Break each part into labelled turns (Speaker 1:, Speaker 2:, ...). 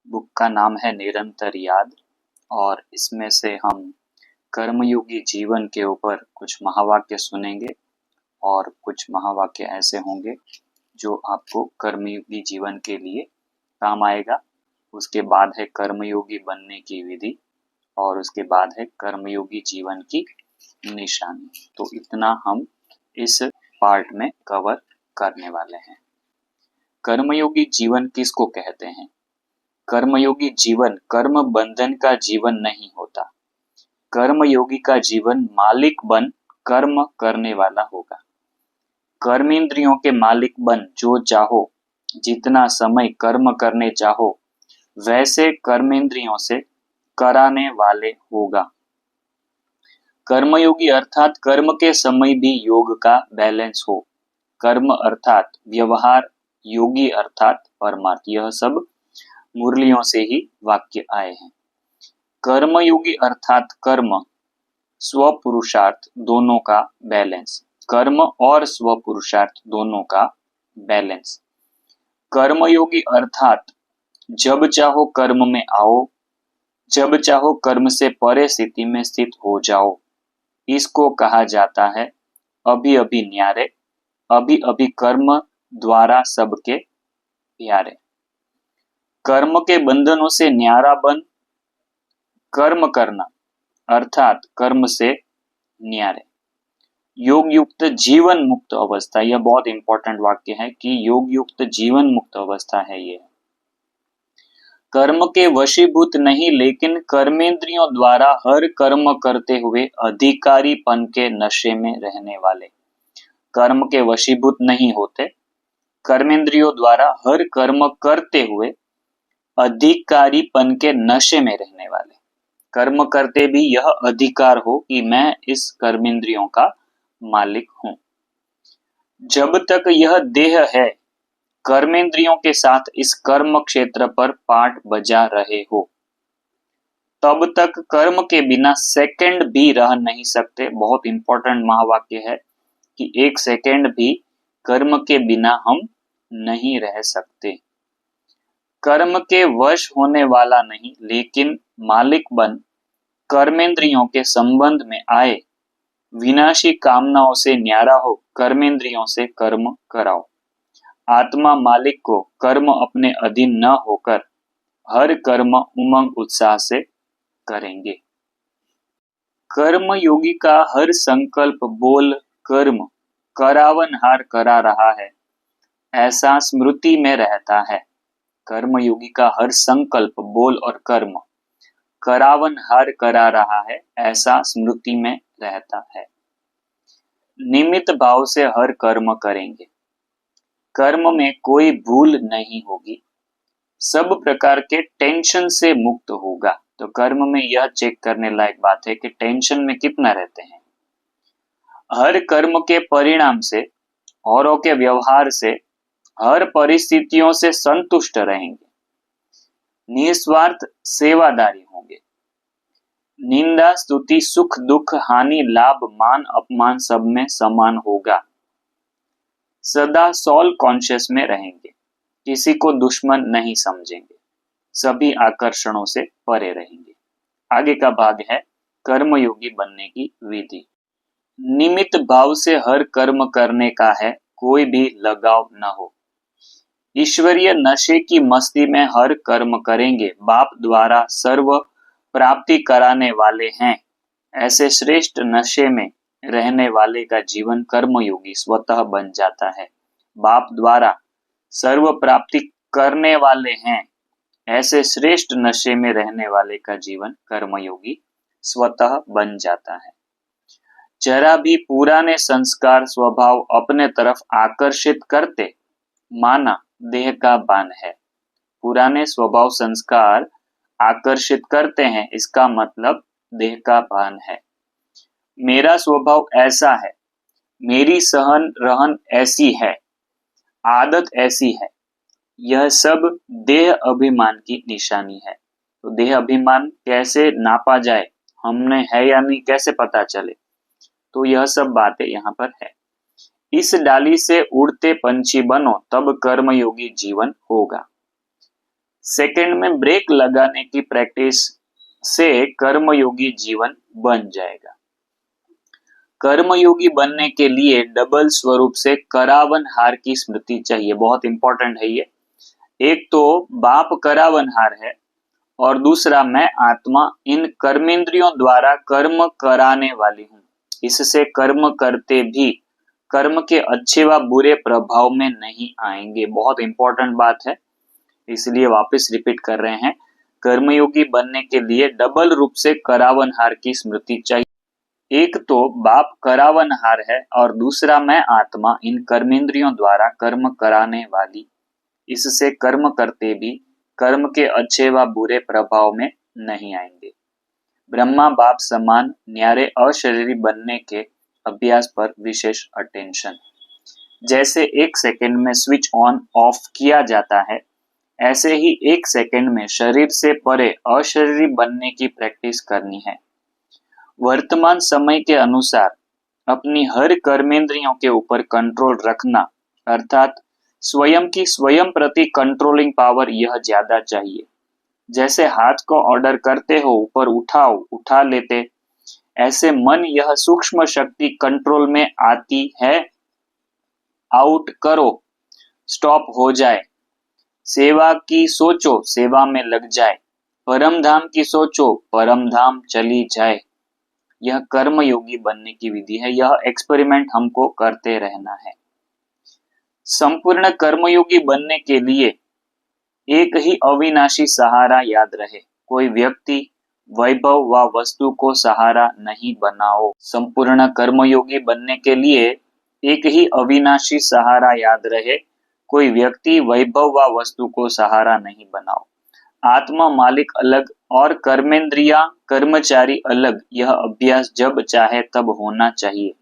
Speaker 1: Book का नाम है निरंतर याद और इसमें से हम कर्मयोगी जीवन के ऊपर कुछ महावाक्य सुनेंगे और कुछ महावाक्य ऐसे होंगे जो आपको कर्मयोगी जीवन के लिए काम आएगा। उसके बाद है कर्मयोगी बनने की विधि और उसके बाद है कर्मयोगी जीवन की निशानी। तो इतना हम इस पार्ट में कवर करने वाले हैं। कर्मयोगी जीवन किसको कहते हैं? कर्मयोगी जीवन कर्म बंधन का जीवन नहीं होता। कर्मयोगी का जीवन मालिक बन कर्म करने वाला होगा। कर्मेंद्रियों के मालिक बन जो चाहो, जितना समय कर्म करने चाहो वैसे कर्मेंद्रियों से कराने वाले होगा। कर्मयोगी अर्थात कर्म के समय भी योग का बैलेंस हो। कर्म अर्थात व्यवहार, योगी अर्थात परमार्थ। यह सब मुरलियों से ही वाक्य आए हैं। कर्मयोगी अर्थात कर्म स्वपुरुषार्थ दोनों का बैलेंस। कर्म और स्वपुरुषार्थ दोनों का बैलेंस। कर्मयोगी अर्थात जब चाहो कर्म में आओ, जब चाहो कर्म से परे स्थिति में स्थित हो जाओ। इसको कहा जाता है अभी अभी न्यारे, अभी अभी कर्म द्वारा सबके प्यारे। कर्म के बंधनों से न्यारा बन कर्म करना अर्थात कर्म से न्यारे। योग युक्त जीवन मुक्त अवस्था, यह बहुत इंपॉर्टेंट वाक्य है कि योग युक्त जीवन मुक्त अवस्था है ये। कर्म के वशीभूत नहीं लेकिन कर्मेंद्रियों द्वारा हर कर्म करते हुए अधिकारीपन के नशे में रहने वाले। कर्म के वशीभूत नहीं होते, कर्मेंद्रियों द्वारा हर कर्म करते हुए अधिकारीपन के नशे में रहने वाले। कर्म करते भी यह अधिकार हो कि मैं इस कर्मेंद्रियों का मालिक हूं। जब तक यह देह है, कर्मेंद्रियों के साथ इस कर्म क्षेत्र पर पाठ बजा रहे हो, तब तक कर्म के बिना सेकंड भी रह नहीं सकते। बहुत इंपॉर्टेंट महावाक्य है कि एक सेकंड भी कर्म के बिना हम नहीं रह सकते। कर्म के वश होने वाला नहीं लेकिन मालिक बन कर्मेंद्रियों के संबंध में आए, विनाशी कामनाओं से न्यारा हो कर्मेंद्रियों से कर्म कराओ। आत्मा मालिक को कर्म अपने अधीन न होकर हर कर्म उमंग उत्साह से करेंगे। कर्म योगी का हर संकल्प बोल कर्म करावनहार करा रहा है, ऐसा स्मृति में रहता है। कर्म योगी का हर संकल्प बोल और कर्म करावनहार करा रहा है, ऐसा स्मृति में रहता है। निमित्त भाव से हर कर्म करेंगे, कर्म में कोई भूल नहीं होगी, सब प्रकार के टेंशन से मुक्त होगा। तो कर्म में यह चेक करने लायक बात है कि टेंशन में कितना रहते हैं। हर कर्म के परिणाम से, औरों के व्यवहार से, हर परिस्थितियों से संतुष्ट रहेंगे, निस्वार्थ सेवादारी होंगे। निंदा स्तुति सुख दुख हानि लाभ मान अपमान सब में समान होगा। सदा सॉल कॉन्शियस में रहेंगे, किसी को दुश्मन नहीं समझेंगे, सभी आकर्षणों से परे रहेंगे। आगे का भाग है कर्मयोगी बनने की विधि। निमित्त भाव से हर कर्म करने का है, कोई भी लगाव न हो। ईश्वरीय नशे की मस्ती में हर कर्म करेंगे, बाप द्वारा सर्व प्राप्ति कराने वाले हैं। ऐसे श्रेष्ठ नशे में रहने वाले का जीवन कर्मयोगी स्वतः बन जाता है। बाप द्वारा सर्व प्राप्ति करने वाले हैं, ऐसे श्रेष्ठ नशे में रहने वाले का जीवन कर्मयोगी स्वतः बन जाता है। जरा भी पुराने संस्कार स्वभाव अपने तरफ आकर्षित करते, माना देह का बान है। पुराने स्वभाव संस्कार आकर्षित करते हैं, इसका मतलब देह का भान है। मेरा स्वभाव ऐसा है, मेरी सहन रहन ऐसी है, आदत ऐसी है, यह सब देह अभिमान की निशानी है। तो देह अभिमान कैसे नापा जाए, हमने है या नहीं कैसे पता चले, तो यह सब बातें यहाँ पर है। इस डाली से उड़ते पंछी बनो, तब कर्मयोगी जीवन होगा। सेकंड में ब्रेक लगाने की प्रैक्टिस से कर्मयोगी जीवन बन जाएगा। कर्मयोगी बनने के लिए डबल स्वरूप से करावनहार की स्मृति चाहिए, बहुत इंपॉर्टेंट है ये। एक तो बाप करावनहार है और दूसरा मैं आत्मा इन कर्मेंद्रियों द्वारा कर्म कराने वाली हूँ। इससे कर्म करते भी कर्म के अच्छे व बुरे प्रभाव में नहीं आएंगे, बहुत इंपॉर्टेंट बात है, इसलिए वापस रिपीट कर रहे हैं। कर्मयोगी बनने के लिए डबल रूप से करावनहार की स्मृति चाहिए। एक तो बाप करावनहार है और दूसरा मैं आत्मा इन कर्मेंद्रियों द्वारा कर्म कराने वाली। इससे कर्म करते भी कर्म के अच्छे व बुरे प्रभाव में नहीं आएंगे। ब्रह्मा बाप समान न्यारे अशरीरी बनने के अभ्यास पर विशेष अटेंशन। जैसे एक सेकंड में स्विच ऑन ऑफ किया जाता है, ऐसे ही एक सेकंड में शरीर से परे अशरीरी बनने की प्रैक्टिस करनी है। वर्तमान समय के अनुसार अपनी हर कर्मेंद्रियों के ऊपर कंट्रोल रखना, अर्थात स्वयं की स्वयं प्रति कंट्रोलिंग पावर यह ज्यादा चाहिए। जैसे हाथ को ऑर्डर करते हो ऊपर उठाओ, उठा लेते, ऐसे मन यह सूक्ष्म शक्ति कंट्रोल में आती है, आउट करो, स्टॉप हो जाए। सेवा की सोचो, सेवा में लग जाए। परम धाम की सोचो, परम धाम चली जाए। यह कर्मयोगी बनने की विधि है। यह एक्सपेरिमेंट हमको करते रहना है। संपूर्ण कर्मयोगी बनने के लिए एक ही अविनाशी सहारा याद रहे। कोई व्यक्ति, वैभव व वस्तु को सहारा नहीं बनाओ। संपूर्ण कर्मयोगी बनने के लिए एक ही अविनाशी सहारा याद रहे। कोई व्यक्ति, वैभव व वस्तु को सहारा नहीं बनाओ। आत्मा मालिक अलग और कर्मेंद्रिया कर्मचारी अलग, यह अभ्यास जब चाहे तब होना चाहिए।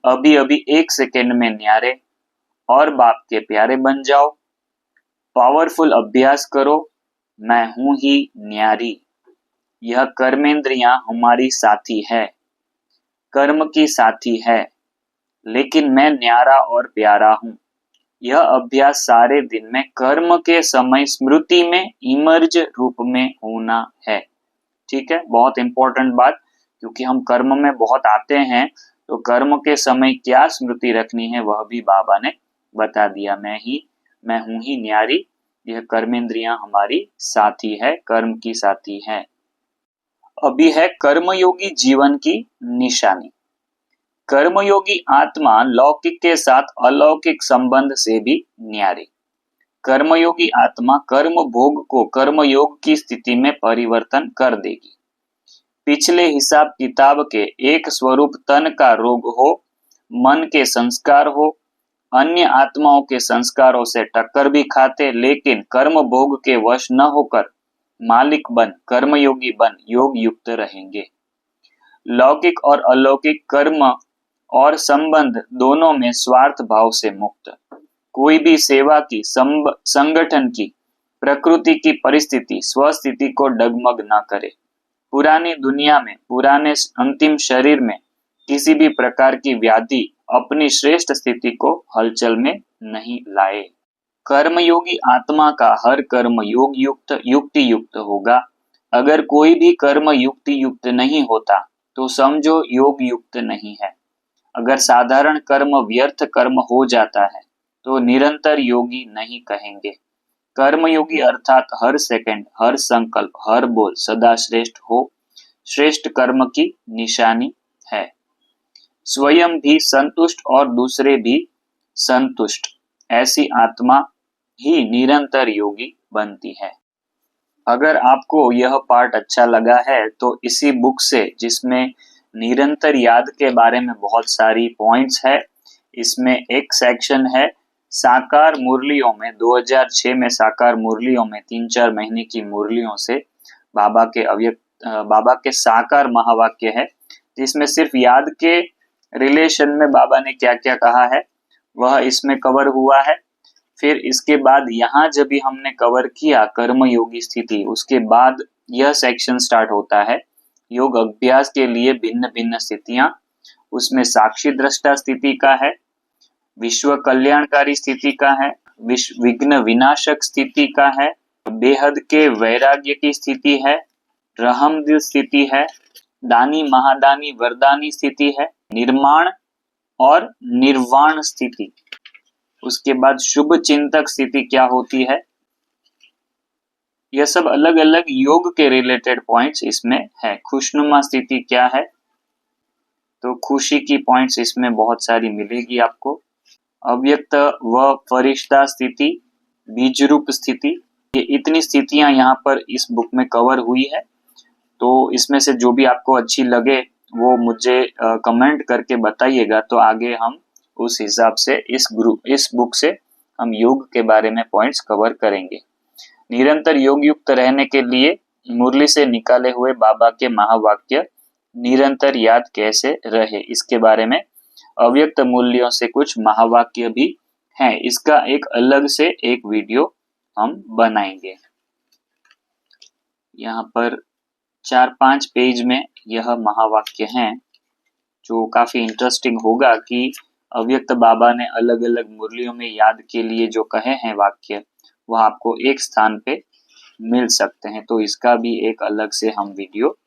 Speaker 1: अभी अभी एक सेकेंड में न्यारे और बाप के प्यारे बन जाओ। पावरफुल अभ्यास करो, मैं हूं ही न्यारी। यह कर्मेंद्रियां हमारी साथी है, कर्म की साथी है, लेकिन मैं न्यारा और प्यारा हूं। यह अभ्यास सारे दिन में कर्म के समय स्मृति में इमर्ज रूप में होना है। ठीक है, बहुत इंपॉर्टेंट बात, क्योंकि हम कर्म में बहुत आते हैं, तो कर्म के समय क्या स्मृति रखनी है वह भी बाबा ने बता दिया। मैं हूं ही न्यारी, यह कर्मेंद्रियां हमारी साथी है, कर्म की साथी है। अभी है कर्मयोगी जीवन की निशानी। कर्मयोगी आत्मा लौकिक के साथ अलौकिक संबंध से भी न्यारी। कर्मयोगी आत्मा कर्म भोग को कर्मयोग की स्थिति में परिवर्तन कर देगी। पिछले हिसाब किताब के एक स्वरूप तन का रोग हो, मन के संस्कार हो, अन्य आत्माओं के संस्कारों से टक्कर भी खाते, लेकिन कर्म भोग के वश न होकर मालिक बन, कर्मयोगी बन, योग युक्त रहेंगे। लौकिक और अलौकिक कर्म और संबंध दोनों में स्वार्थ भाव से मुक्त। कोई भी सेवा की, संगठन की, प्रकृति की परिस्थिति, स्वस्थिति को डगमग न करे। पुरानी दुनिया में, पुराने अंतिम शरीर में किसी भी प्रकार की व्याधि अपनी श्रेष्ठ स्थिति को हलचल में नहीं लाए। कर्मयोगी आत्मा का हर कर्म योग युक्त, युक्ति युक्त होगा। अगर कोई भी कर्म युक्ति युक्त नहीं होता तो समझो योग युक्त नहीं है। अगर साधारण कर्म व्यर्थ कर्म हो जाता है तो निरंतर योगी नहीं कहेंगे। कर्मयोगी अर्थात हर सेकंड, हर संकल्प, हर बोल सदा श्रेष्ठ हो, श्रेष्ठ कर्म की निशानी है। स्वयं भी संतुष्ट और दूसरे भी संतुष्ट, ऐसी आत्मा ही निरंतर योगी बनती है। अगर आपको यह पार्ट अच्छा लगा है तो इसी बुक से, जिसमें निरंतर याद के बारे में बहुत सारी पॉइंट्स है, इसमें एक सेक्शन है साकार मुरलियों में, 2006 में साकार मुरलियों में 3-4 महीने की मुरलियों से बाबा के साकार महावाक्य है, जिसमें सिर्फ याद के रिलेशन में बाबा ने क्या क्या कहा है वह इसमें कवर हुआ है। फिर इसके बाद यहाँ जब भी हमने कवर किया कर्मयोगी स्थिति, उसके बाद यह सेक्शन स्टार्ट होता है योग अभ्यास के लिए भिन्न भिन्न स्थितियां। उसमें साक्षी दृष्टा स्थिति का है, विश्व कल्याणकारी स्थिति का है, विघ्न विनाशक स्थिति का है, बेहद के वैराग्य की स्थिति है, रहमदिल स्थिति है, दानी महादानी वरदानी स्थिति है, निर्माण और निर्वाण स्थिति। उसके बाद शुभ चिंतक स्थिति क्या होती है, यह सब अलग अलग योग के रिलेटेड पॉइंट्स इसमें है। खुशनुमा स्थिति क्या है, तो खुशी की पॉइंट्स इसमें बहुत सारी मिलेगी आपको। अव्यक्त व फरिश्ता स्थिति, बीज रूप स्थिति, ये इतनी स्थितियां यहाँ पर इस बुक में कवर हुई है। तो इसमें से जो भी आपको अच्छी लगे वो मुझे कमेंट करके बताइएगा, तो आगे हम उस हिसाब से इस बुक से हम योग के बारे में पॉइंट्स कवर करेंगे। निरंतर योग युक्त रहने के लिए मुरली से निकाले हुए बाबा के महावाक्य निरंतर याद कैसे रहे, इसके बारे में अव्यक्त मूल्यों से कुछ महावाक्य भी हैं। इसका एक अलग से एक वीडियो हम बनाएंगे। यहाँ पर 4-5 पेज में यह महावाक्य हैं जो काफी इंटरेस्टिंग होगा कि अव्यक्त बाबा ने अलग अलग मुरलियों में याद के लिए जो कहे हैं वाक्य, वह आपको एक स्थान पे मिल सकते हैं। तो इसका भी एक अलग से हम वीडियो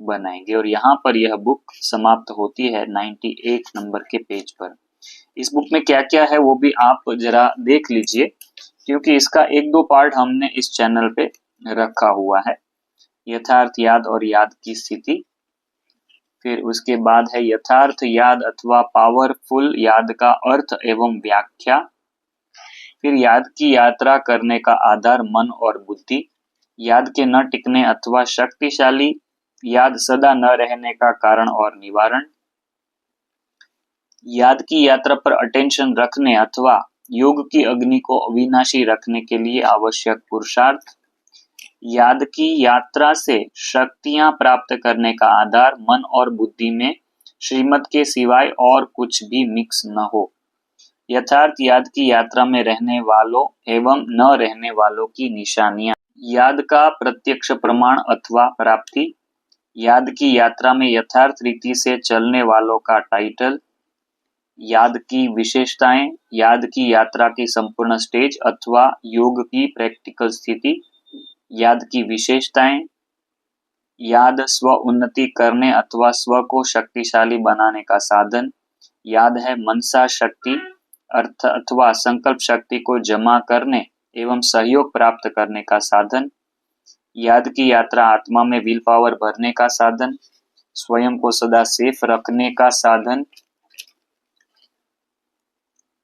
Speaker 1: बनाएंगे। और यहाँ पर यह बुक समाप्त होती है 98 नंबर के पेज पर। इस बुक में क्या क्या है वो भी आप जरा देख लीजिए, क्योंकि इसका 1-2 पार्ट हमने इस चैनल पे रखा हुआ है। यथार्थ याद और याद की स्थिति, फिर उसके बाद है यथार्थ याद अथवा पावरफुल याद का अर्थ एवं व्याख्या, फिर याद की यात्रा करने का आधार मन और बुद्धि, याद के न टिकने अथवा शक्तिशाली याद सदा न रहने का कारण और निवारण, याद की यात्रा पर अटेंशन रखने अथवा योग की अग्नि को अविनाशी रखने के लिए आवश्यक पुरुषार्थ, याद की यात्रा से शक्तियां प्राप्त करने का आधार मन और बुद्धि में श्रीमत के सिवाय और कुछ भी मिक्स न हो, यथार्थ याद की यात्रा में रहने वालों एवं न रहने वालों की निशानियां, याद का प्रत्यक्ष प्रमाण अथवा प्राप्ति, याद की यात्रा में यथार्थ रीति से चलने वालों का टाइटल, याद की विशेषताएं, याद की यात्रा की संपूर्ण स्टेज अथवा योग की प्रैक्टिकल स्थिति, याद की विशेषताएं, याद स्व उन्नति करने अथवा स्व को शक्तिशाली बनाने का साधन, याद है मनसा शक्ति अर्थ अथवा संकल्प शक्ति को जमा करने एवं सहयोग प्राप्त करने का साधन, याद की यात्रा आत्मा में विल पावर भरने का साधन, स्वयं को सदा सेफ रखने का साधन।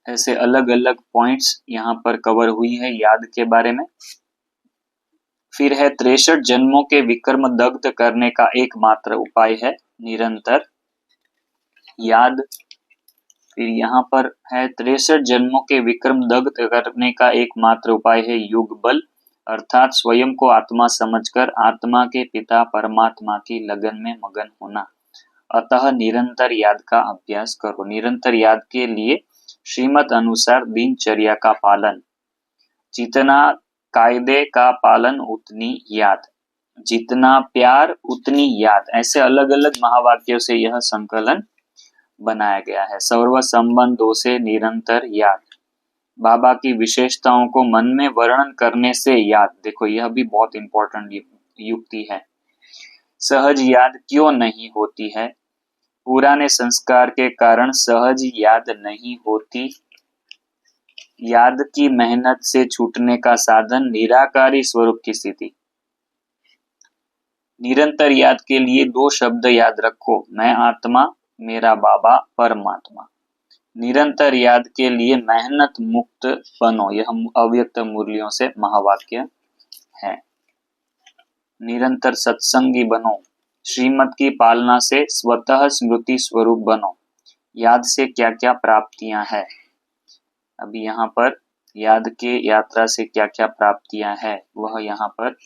Speaker 1: ऐसे अलग अलग पॉइंट्स यहाँ पर कवर हुई है याद के बारे में। फिर है 63 जन्मों के विकर्म दग्ध करने का एकमात्र उपाय है निरंतर याद। फिर यहाँ पर है 63 जन्मों के विक्रम दग्ध करने का एकमात्र उपाय है योग बल, अर्थात स्वयं को आत्मा समझकर आत्मा के पिता परमात्मा की लगन में मगन होना। अतः निरंतर याद का अभ्यास करो। निरंतर याद के लिए श्रीमत अनुसार दिनचर्या का पालन, जितना कायदे का पालन उतनी याद, जितना प्यार उतनी याद, ऐसे अलग अलग महावाक्यों से यह संकलन बनाया गया है। सर्व संबंधों से निरंतर याद, बाबा की विशेषताओं को मन में वर्णन करने से याद, देखो यह भी बहुत इंपॉर्टेंट युक्ति है। सहज याद क्यों नहीं होती है, पुराने संस्कार के कारण सहज याद नहीं होती। याद की मेहनत से छूटने का साधन निराकारी स्वरूप की स्थिति। निरंतर याद के लिए 2 शब्द याद रखो, मैं आत्मा मेरा बाबा परमात्मा। निरंतर याद के लिए मेहनत मुक्त बनो, यह अव्यक्त मूल्यों से महावाक्य है। निरंतर सत्संगी बनो, श्रीमत की पालना से स्वतः स्मृति स्वरूप बनो। याद से क्या क्या प्राप्तियां हैं, अभी यहाँ पर याद के यात्रा से क्या क्या प्राप्तियां हैं वह यहाँ पर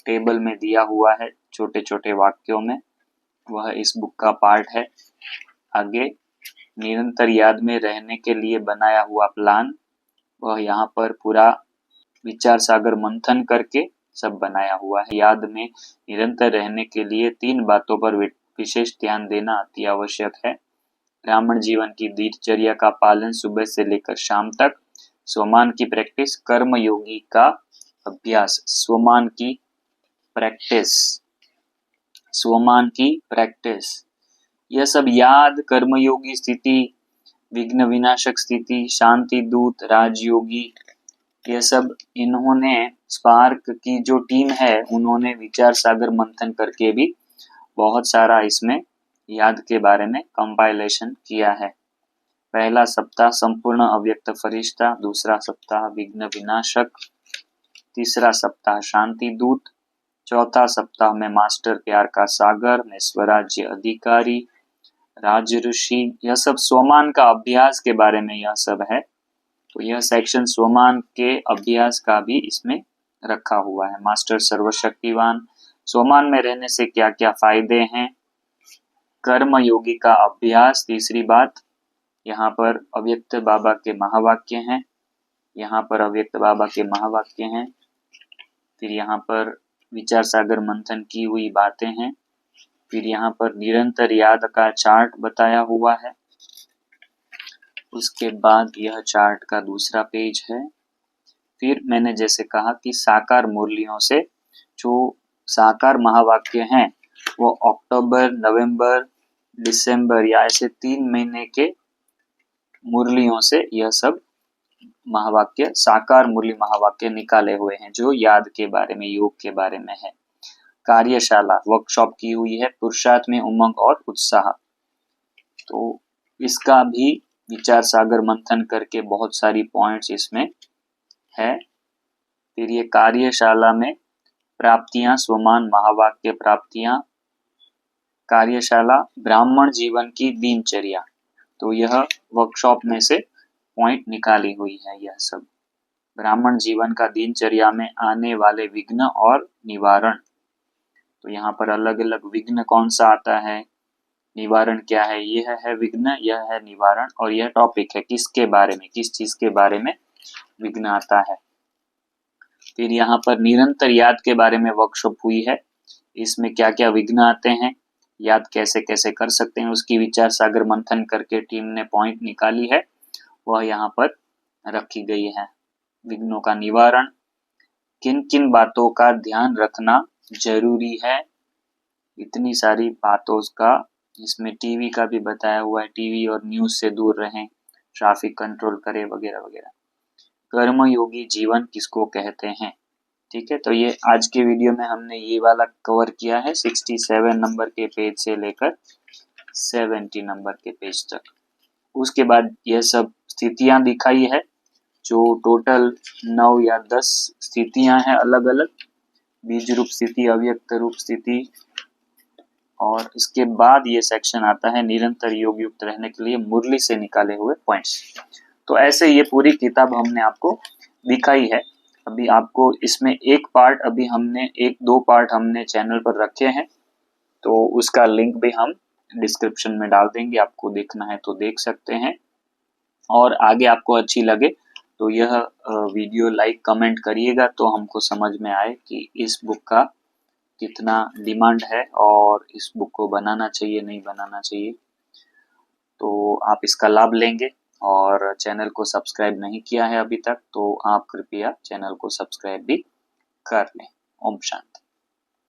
Speaker 1: टेबल में दिया हुआ है छोटे छोटे वाक्यों में, वह इस बुक का पार्ट है। आगे निरंतर याद में रहने के लिए बनाया हुआ प्लान, वह यहाँ पर पूरा विचार सागर मंथन करके सब बनाया हुआ है। याद में निरंतर रहने के लिए 3 बातों पर विशेष ध्यान देना अति आवश्यक है। ब्राह्मण जीवन की दिनचर्या का पालन सुबह से लेकर शाम तक, स्वमान की प्रैक्टिस, कर्म योगी का अभ्यास, स्वमान की प्रैक्टिस, स्वमान की प्रैक्टिस, यह सब याद, कर्मयोगी स्थिति, विघ्न विनाशक स्थिति, शांति दूत, राजयोगी, यह सब इन्होंने स्पार्क की जो टीम है उन्होंने विचार सागर मंथन करके भी बहुत सारा इसमें याद के बारे में कंपाइलेशन किया है। पहला सप्ताह संपूर्ण अव्यक्त फरिश्ता, दूसरा सप्ताह विघ्न विनाशक, तीसरा सप्ताह शांति दूत, चौथा सप्ताह में मास्टर प्यार का सागर में स्वराज्य अधिकारी, राज ऋषि, यह सब स्वमान का अभ्यास के बारे में यह सब है। तो यह सेक्शन स्वमान के अभ्यास का भी इसमें रखा हुआ है। मास्टर सर्वशक्तिवान, स्वमान में रहने से क्या क्या फायदे हैं, कर्म योगी का अभ्यास, तीसरी बात, यहाँ पर अव्यक्त बाबा के महावाक्य हैं, यहाँ पर अव्यक्त बाबा के महावाक्य हैं, फिर यहाँ पर विचार सागर मंथन की हुई बातें हैं, फिर यहाँ पर निरंतर याद का चार्ट बताया हुआ है, उसके बाद यह चार्ट का दूसरा पेज है। फिर मैंने जैसे कहा कि साकार मुरलियों से जो साकार महावाक्य हैं वो अक्टूबर, नवंबर, दिसंबर या ऐसे 3 महीने के मुरलियों से यह सब महावाक्य, साकार मुरली महावाक्य निकाले हुए हैं जो याद के बारे में, योग के बारे में है। कार्यशाला, वर्कशॉप की हुई है, पुरुषार्थ में उमंग और उत्साह, तो इसका भी विचार सागर मंथन करके बहुत सारी पॉइंट्स इसमें है। फिर ये कार्यशाला में प्राप्तियां, स्वमान महावाक्य प्राप्तियां, कार्यशाला ब्राह्मण जीवन की दिनचर्या, तो यह वर्कशॉप में से पॉइंट निकाली हुई है। यह सब ब्राह्मण जीवन का दिनचर्या में आने वाले विघ्न और निवारण, तो यहाँ पर अलग अलग विघ्न कौन सा आता है, निवारण क्या है, यह है विघ्न, यह है निवारण, और यह टॉपिक है किसके बारे में, किस चीज के बारे में विघ्न आता है। फिर यहाँ पर निरंतर याद के बारे में वर्कशॉप हुई है, इसमें क्या क्या विघ्न आते हैं, याद कैसे कैसे कर सकते हैं, उसकी विचार सागर मंथन करके टीम ने पॉइंट निकाली है, वह यहाँ पर रखी गई है। विघ्नों का निवारण, किन किन बातों का ध्यान रखना जरूरी है, इतनी सारी बातों का इसमें, टीवी का भी बताया हुआ है, टीवी और न्यूज से दूर रहें, ट्रैफिक कंट्रोल करें वगैरह वगैरह। कर्मयोगी जीवन किसको कहते हैं, ठीक है। तो ये आज के वीडियो में हमने ये वाला कवर किया है 67 नंबर के पेज से लेकर 70 नंबर के पेज तक। उसके बाद यह सब स्थितियां दिखाई है, जो टोटल 9 या 10 स्थितियां हैं अलग अलग, बीज रूप स्थिति, अव्यक्त रूप स्थिति, और इसके बाद ये सेक्शन आता है निरंतर योग युक्त रहने के लिए मुरली से निकाले हुए पॉइंट्स। तो ऐसे ये पूरी किताब हमने आपको दिखाई है। अभी आपको इसमें एक पार्ट, अभी हमने 1-2 पार्ट हमने चैनल पर रखे हैं, तो उसका लिंक भी हम डिस्क्रिप्शन में डाल देंगे, आपको देखना है तो देख सकते हैं। और आगे आपको अच्छी लगे तो यह वीडियो लाइक कमेंट करिएगा, तो हमको समझ में आए कि इस बुक का कितना डिमांड है और इस बुक को बनाना चाहिए नहीं बनाना चाहिए। तो आप इसका लाभ लेंगे, और चैनल को सब्सक्राइब नहीं किया है अभी तक तो आप कृपया चैनल को सब्सक्राइब भी कर लें। ओम शांति।